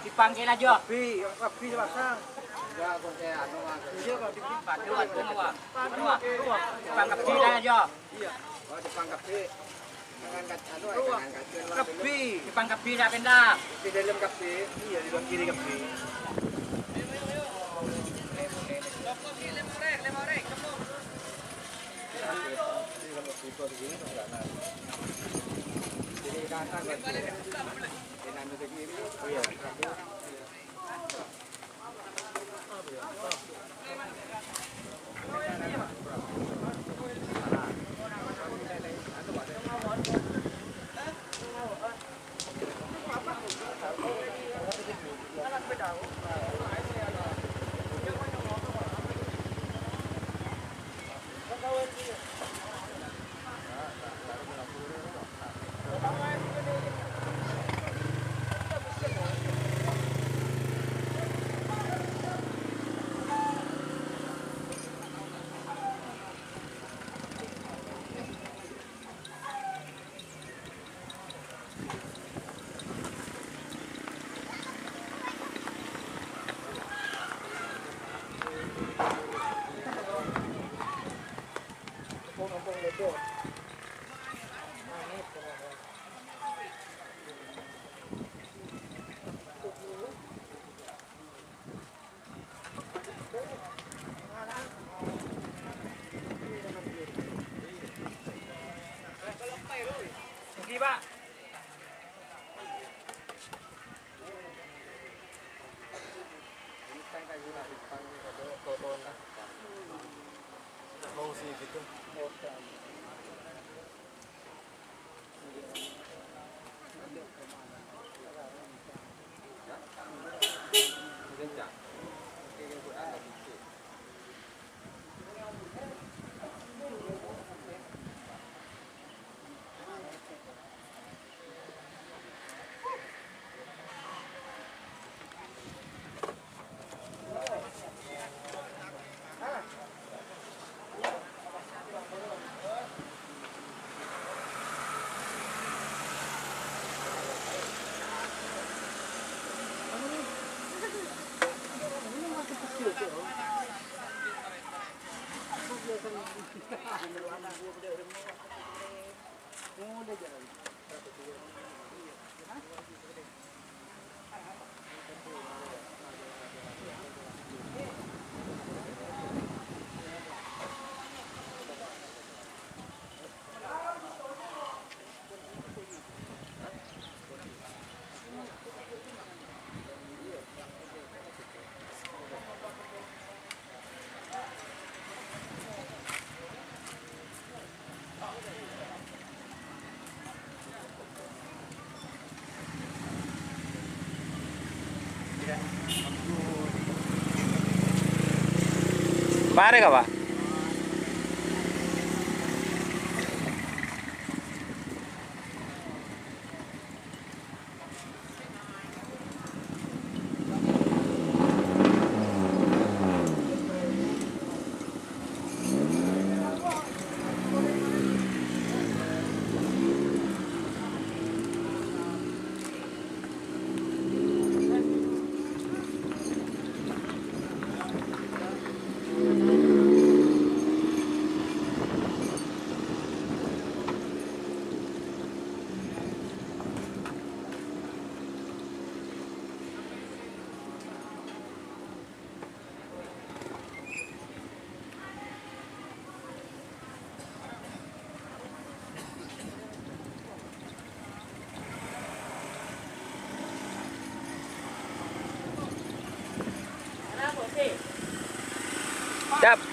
Dipanggil aja. Kopi pasang. Ya, konten anu mah. Iya kok dipadu anu mah. Dipangkep aja. Iya. Oh, dipangkep. Jangan anu Kopi. Dipangkep dah pindah. Di dalam kopi. Iya, di dalam kiri kopi. Lemorek. Jadi datang iya. Pak. Mau sih gitu. Pare ka ba?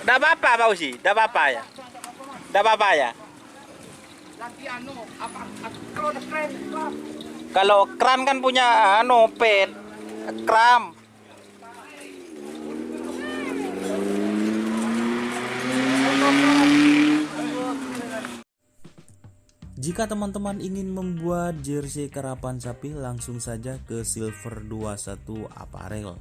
Dah apa-apa Pak Usi? Dah apa-apa ya? Dah apa-apa ya? Nanti apa kalau ada keren Bang. Kalau kran kan punya pet kram. Jika teman-teman ingin membuat jersey karapan sapi, langsung saja ke Silver 21 Apparel.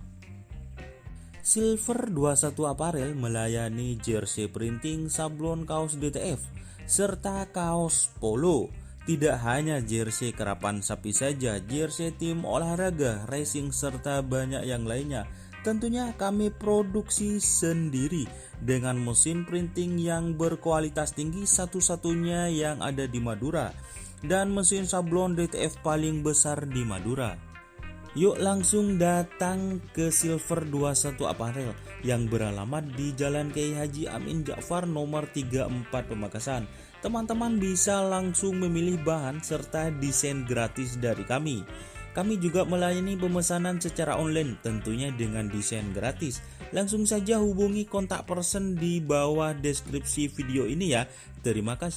Silver 21 Apparel melayani jersey printing, sablon kaos DTF, serta kaos polo. Tidak hanya jersey karapan sapi saja, jersey tim olahraga, racing, serta banyak yang lainnya. Tentunya kami produksi sendiri dengan mesin printing yang berkualitas tinggi, satu-satunya yang ada di Madura, dan mesin sablon DTF paling besar di Madura. Yuk langsung datang ke Silver 21 Apparel yang beralamat di Jalan Kiai Haji Amin Ja'far nomor 34 Pamekasan. Teman-teman bisa langsung memilih bahan serta desain gratis dari kami. Kami juga melayani pemesanan secara online, tentunya dengan desain gratis. Langsung saja hubungi kontak person di bawah deskripsi video ini ya. Terima kasih.